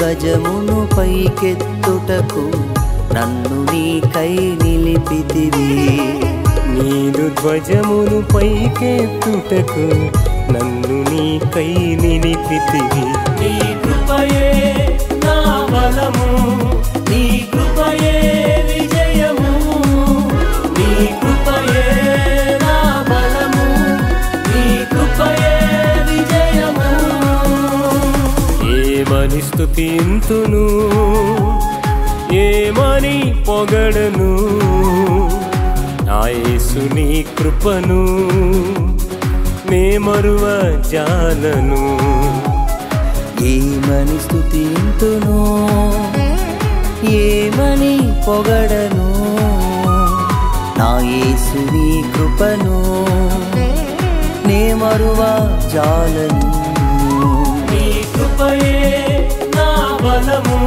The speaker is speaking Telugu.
ధ్వజమును పైకెత్తుటకు నన్ను నీకై నిలిపితివి. నీదు ధ్వజమును పైకెత్తుటకు నన్ను నీకై నిలిపితివి. నీ కృపయే నా బలము, నీ కృపయే విజయము, నీ కృపయే నా బలము, నీ కృపయే విజయము. ఏమని స్తుతింతును, ఏమని పొగడను, నా యేసు నీ కృపను నే మరువ జాలను. ఏమని స్తుతింతును, ఏమని పొగడను, నా యేసు నీ కృపను నే మరువ జాలను. నీ కృపయే నా బలము,